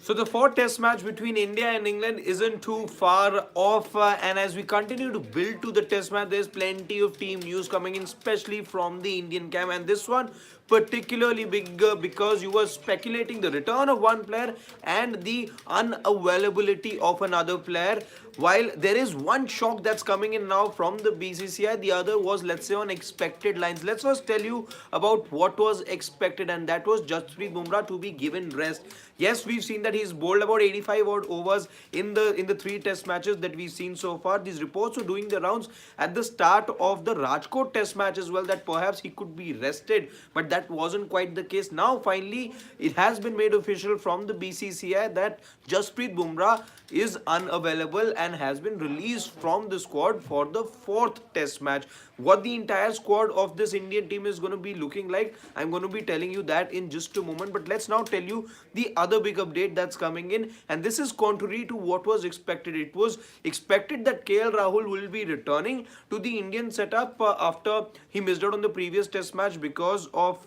So the fourth test match between India and England isn't too far off, and as we continue to build to the test match, there's plenty of team news coming in, especially from the Indian camp, and this one particularly big because you were speculating the return of one player and the unavailability of another player. While there is one shock that's coming in now from the BCCI, the other was, let's say, on expected lines. Let's first tell you about what was expected, and that was Jasprit Bumrah to be given rest. Yes, we've seen that he's bowled about 85 odd overs in the three test matches that we've seen so far. These reports were doing the rounds at the start of the Rajkot test match as well, that perhaps he could be rested, but that wasn't quite the case. Now finally it has been made official from the BCCI that Jasprit Bumrah is unavailable and has been released from the squad for the fourth test match. What the entire squad of this Indian team is going to be looking like, I'm going to be telling you that in just a moment. But let's now tell you the other big update that's coming in, and this is contrary to what was expected. It was expected that KL Rahul will be returning to the Indian setup after he missed out on the previous test match because of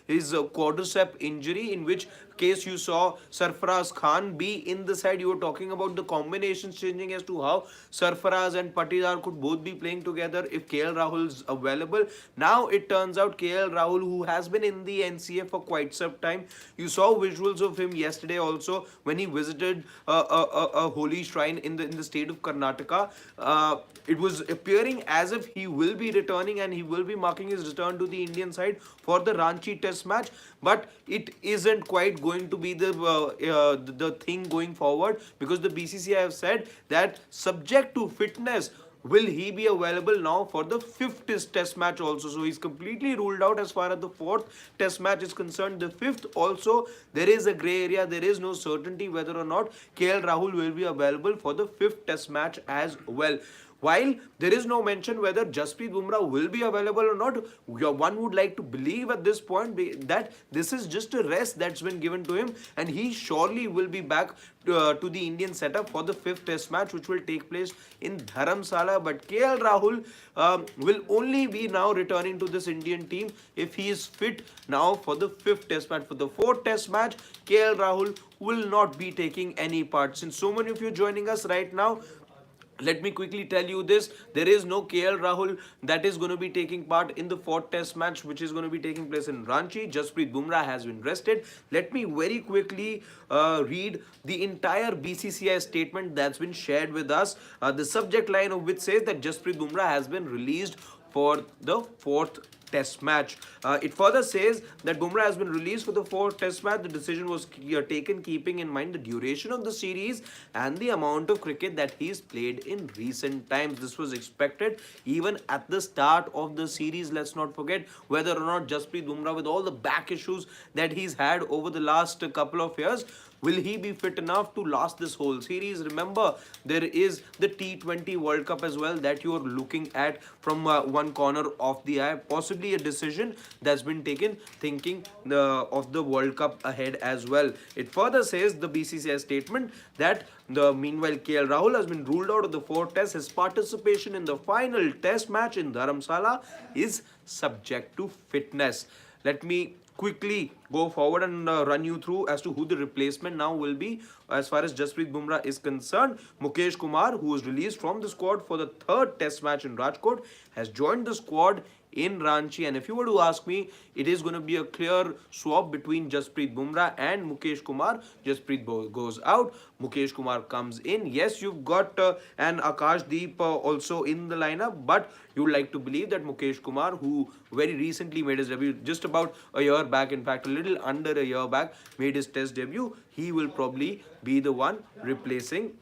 his quadricep injury, in which case you saw Sarfaraz Khan be in the side. You were talking about the combinations changing as to how Sarfaraz and Patidar could both be playing together if KL Rahul is available. Now it turns out KL Rahul, who has been in the NCA for quite some time, you saw visuals of him yesterday also when he visited a holy shrine in the state of Karnataka. It was appearing as if he will be returning and he will be marking his return to the Indian side for the Ranchi Test match, but it isn't quite going to be the thing going forward, because the BCCI have said that subject to fitness, will he be available now for the fifth test match also. So he's completely ruled out as far as the fourth test match is concerned. The fifth also, there is a grey area. There is no certainty whether or not KL Rahul will be available for the fifth test match as well. While there is no mention whether Jasprit Bumrah will be available or not, one would like to believe at this point that this is just a rest that's been given to him, and he surely will be back to the Indian setup for the fifth test match, which will take place in Dharamsala. But KL Rahul will only be now returning to this Indian team if he is fit now for the fifth test match. For the fourth test match, KL Rahul will not be taking any part. Since so many of you are joining us right now, let me quickly tell you this. There is no KL Rahul that is going to be taking part in the fourth test match, which is going to be taking place in Ranchi. Jasprit Bumrah has been rested. Let me very quickly read the entire BCCI statement that's been shared with us. The subject line of which says that Jasprit Bumrah has been released for the fourth test match. It further says that Bumrah has been released for the fourth test match. The decision was taken keeping in mind the duration of the series and the amount of cricket that he's played in recent times. This was expected even at the start of the series. Let's not forget whether or not Jasprit Bumrah, with all the back issues that he's had over the last couple of years, will he be fit enough to last this whole series? Remember, there is the T20 World Cup as well that you are looking at from one corner of the eye. Possibly a decision that's been taken thinking of the World Cup ahead as well. It further says, the BCCI statement, that meanwhile KL Rahul has been ruled out of the fourth test. His participation in the final test match in Dharamsala is subject to fitness. Let me quickly go forward and run you through as to who the replacement now will be. As far as Jasprit Bumrah is concerned, Mukesh Kumar, who was released from the squad for the third test match in Rajkot, has joined the squad in Ranchi. And if you were to ask me, it is going to be a clear swap between Jasprit Bumrah and Mukesh Kumar. Jasprit goes out, Mukesh Kumar comes in. Yes, you've got an Akash Deep also in the lineup, but you would like to believe that Mukesh Kumar, who very recently made his debut, just about a year back, in fact a little under a year back, made his test debut, he will probably be the one replacing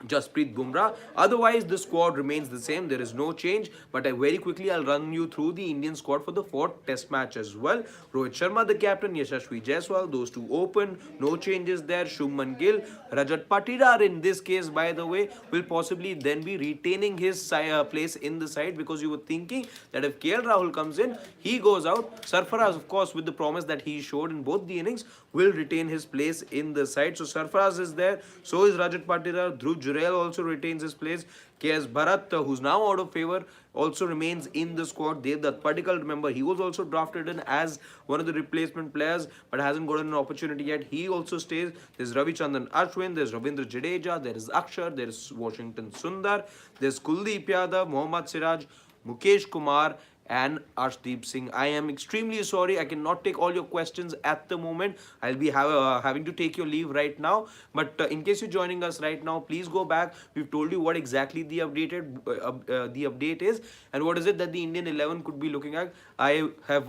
Jasprit Bumrah. Otherwise, the squad remains the same. There is no change. But very quickly, I'll run you through the Indian squad for the fourth test match as well. Rohit Sharma, the captain, Yashasvi Jaiswal, those two open. No changes there. Shubman Gill, Rajat Patidar, in this case, by the way, will possibly then be retaining his place in the side, because you were thinking that if KL Rahul comes in, he goes out. Sarfaraz, of course, with the promise that he showed in both the innings, will retain his place in the side. So Sarfaraz is there. So is Rajat Patidar, Dhruv Jurel also retains his place. KS Bharat, who's now out of favor, also remains in the squad. Devdutt Padikkal, remember, he was also drafted in as one of the replacement players but hasn't gotten an opportunity yet. He also stays. There's Ravichandran Ashwin, there's Ravindra Jadeja, there is Akshar, there is Washington Sundar, there's Kuldeep Yadav, Mohammad Siraj, Mukesh Kumar, and Arshdeep Singh. I am extremely sorry. I cannot take all your questions at the moment. I'll be having to take your leave right now. But in case you're joining us right now, please go back. We've told you what exactly the update is and what is it that the Indian 11 could be looking at. I have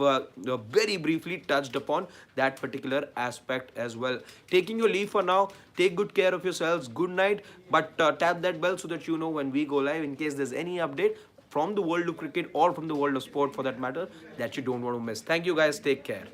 very briefly touched upon that particular aspect as well. Taking your leave for now. Take good care of yourselves. Good night. But tap that bell so that you know when we go live in case there's any update from the world of cricket or from the world of sport for that matter that you don't want to miss. Thank you guys. Take care.